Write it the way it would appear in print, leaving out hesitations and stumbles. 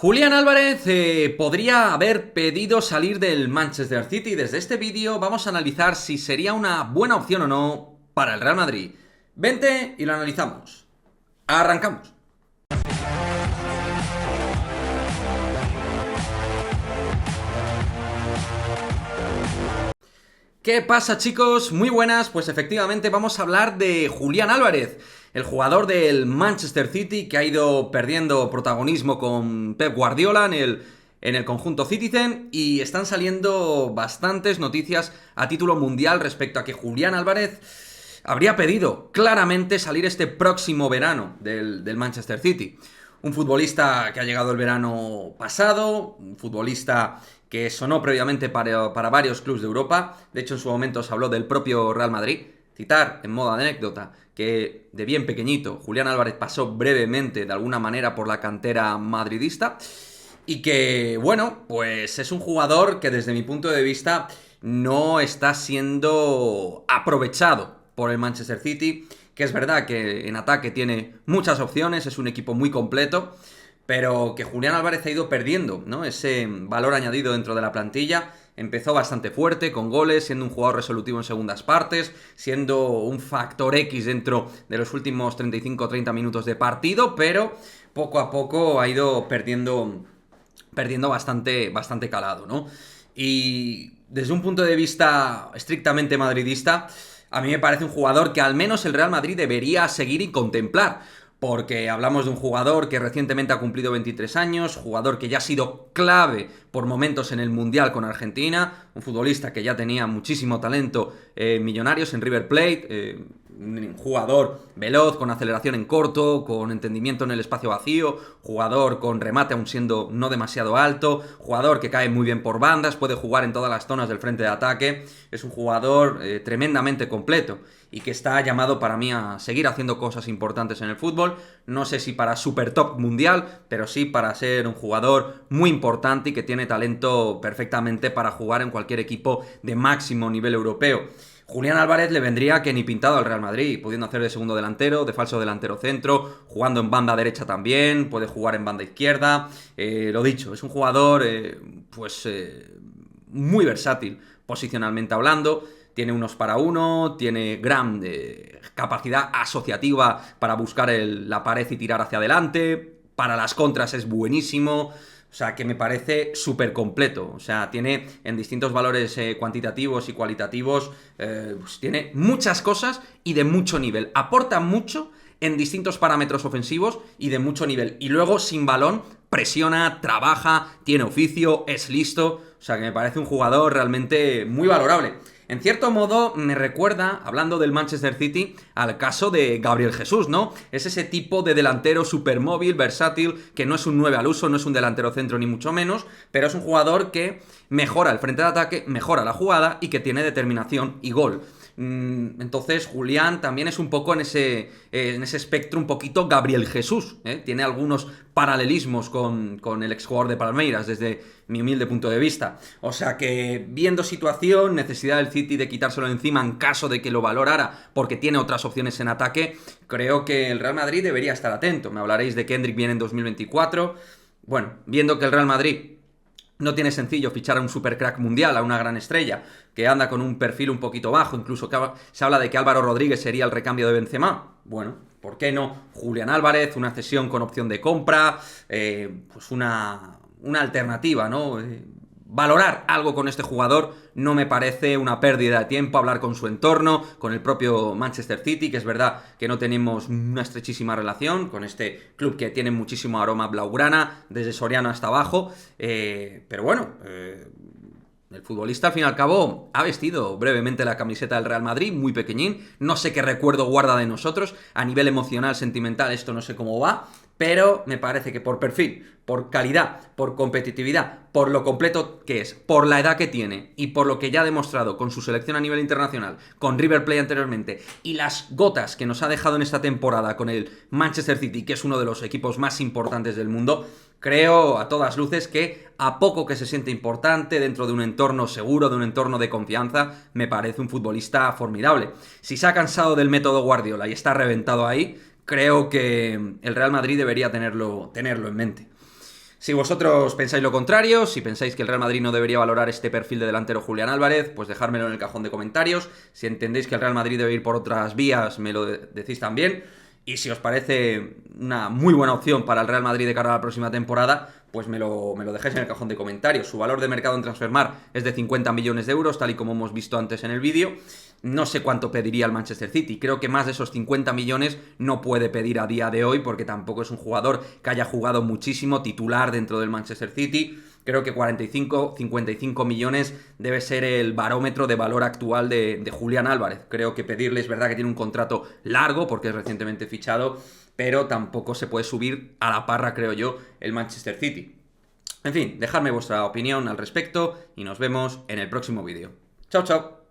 Julián Álvarez podría haber pedido salir del Manchester City. Desde este vídeo vamos a analizar si sería una buena opción o no para el Real Madrid. Vente y lo analizamos. Arrancamos. ¿Qué pasa, chicos? Muy buenas, pues efectivamente vamos a hablar de Julián Álvarez, el jugador del Manchester City que ha ido perdiendo protagonismo con Pep Guardiola en el conjunto Citizen, y están saliendo bastantes noticias a título mundial respecto a que Julián Álvarez habría pedido claramente salir este próximo verano del Manchester City. Un futbolista que ha llegado el verano pasado, un futbolista que sonó previamente para varios clubes de Europa. De hecho, en su momento se habló del propio Real Madrid. Citar, en modo de anécdota, que de bien pequeñito Julián Álvarez pasó brevemente, de alguna manera, por la cantera madridista. Y que, bueno, pues es un jugador que desde mi punto de vista no está siendo aprovechado por el Manchester City, que es verdad que en ataque tiene muchas opciones, es un equipo muy completo, pero que Julián Álvarez ha ido perdiendo, ¿no?, ese valor añadido dentro de la plantilla. Empezó bastante fuerte, con goles, siendo un jugador resolutivo en segundas partes, siendo un factor X dentro de los últimos 35 o 30 minutos de partido, pero poco a poco ha ido perdiendo bastante calado, ¿no? Y desde un punto de vista estrictamente madridista, a mí me parece un jugador que al menos el Real Madrid debería seguir y contemplar, porque hablamos de un jugador que recientemente ha cumplido 23 años, jugador que ya ha sido clave por momentos en el Mundial con Argentina, un futbolista que ya tenía muchísimo talento Millonarios en River Plate, un jugador veloz, con aceleración en corto, con entendimiento en el espacio vacío, jugador con remate aún siendo no demasiado alto, jugador que cae muy bien por bandas, puede jugar en todas las zonas del frente de ataque, es un jugador tremendamente completo y que está llamado para mí a seguir haciendo cosas importantes en el fútbol. No sé si para super top mundial, pero sí para ser un jugador muy importante y que tiene talento perfectamente para jugar en cualquier equipo de máximo nivel europeo. Julián Álvarez le vendría que ni pintado al Real Madrid, pudiendo hacer de segundo delantero, de falso delantero centro, jugando en banda derecha también, puede jugar en banda izquierda. Lo dicho, es un jugador muy versátil posicionalmente hablando. Tiene unos para uno, tiene gran capacidad asociativa para buscar la pared y tirar hacia adelante. Para las contras es buenísimo. O sea, que me parece súper completo. O sea, tiene en distintos valores cuantitativos y cualitativos, pues tiene muchas cosas y de mucho nivel. Aporta mucho en distintos parámetros ofensivos y de mucho nivel. Y luego, sin balón, presiona, trabaja, tiene oficio, es listo. O sea, que me parece un jugador realmente muy valorable. En cierto modo me recuerda, hablando del Manchester City, al caso de Gabriel Jesús, ¿no? Es ese tipo de delantero supermóvil, versátil, que no es un 9 al uso, no es un delantero centro ni mucho menos, pero es un jugador que mejora el frente de ataque, mejora la jugada y que tiene determinación y gol. Entonces Julián también es un poco en ese espectro un poquito Gabriel Jesús, ¿eh? Tiene algunos paralelismos con el exjugador de Palmeiras desde mi humilde punto de vista. O sea que, viendo situación, necesidad del City de quitárselo encima en caso de que lo valorara porque tiene otras opciones en ataque, creo que el Real Madrid debería estar atento. Me hablaréis de que Endrick viene en 2024. Bueno, viendo que el Real Madrid no tiene sencillo fichar a un supercrack mundial, a una gran estrella, que anda con un perfil un poquito bajo, incluso que se habla de que Álvaro Rodríguez sería el recambio de Benzema. Bueno, ¿por qué no? Julián Álvarez, una cesión con opción de compra, pues una alternativa, ¿no? Valorar algo con este jugador no me parece una pérdida de tiempo. Hablar con su entorno, con el propio Manchester City, que es verdad que no tenemos una estrechísima relación con este club que tiene muchísimo aroma blaugrana, desde Soriano hasta abajo, pero bueno, el futbolista, al fin y al cabo, ha vestido brevemente la camiseta del Real Madrid, muy pequeñín. No sé qué recuerdo guarda de nosotros. A nivel emocional, sentimental, esto no sé cómo va. Pero me parece que por perfil, por calidad, por competitividad, por lo completo que es, por la edad que tiene y por lo que ya ha demostrado con su selección a nivel internacional, con River Plate anteriormente, y las gotas que nos ha dejado en esta temporada con el Manchester City, que es uno de los equipos más importantes del mundo, creo a todas luces que, a poco que se siente importante dentro de un entorno seguro, de un entorno de confianza, me parece un futbolista formidable. Si se ha cansado del método Guardiola y está reventado ahí, creo que el Real Madrid debería tenerlo en mente. Si vosotros pensáis lo contrario, si pensáis que el Real Madrid no debería valorar este perfil de delantero Julián Álvarez, pues dejármelo en el cajón de comentarios. Si entendéis que el Real Madrid debe ir por otras vías, me lo decís también. Y si os parece una muy buena opción para el Real Madrid de cara a la próxima temporada, pues me lo dejáis en el cajón de comentarios. Su valor de mercado en Transfermarkt es de 50 millones de euros, tal y como hemos visto antes en el vídeo. No sé cuánto pediría el Manchester City. Creo que más de esos 50 millones no puede pedir a día de hoy, porque tampoco es un jugador que haya jugado muchísimo, titular dentro del Manchester City. Creo que 45, 55 millones debe ser el barómetro de valor actual de Julián Álvarez. Creo que pedirle, es verdad que tiene un contrato largo porque es recientemente fichado, pero tampoco se puede subir a la parra, creo yo, el Manchester City. En fin, dejadme vuestra opinión al respecto y nos vemos en el próximo vídeo. Chao, chao.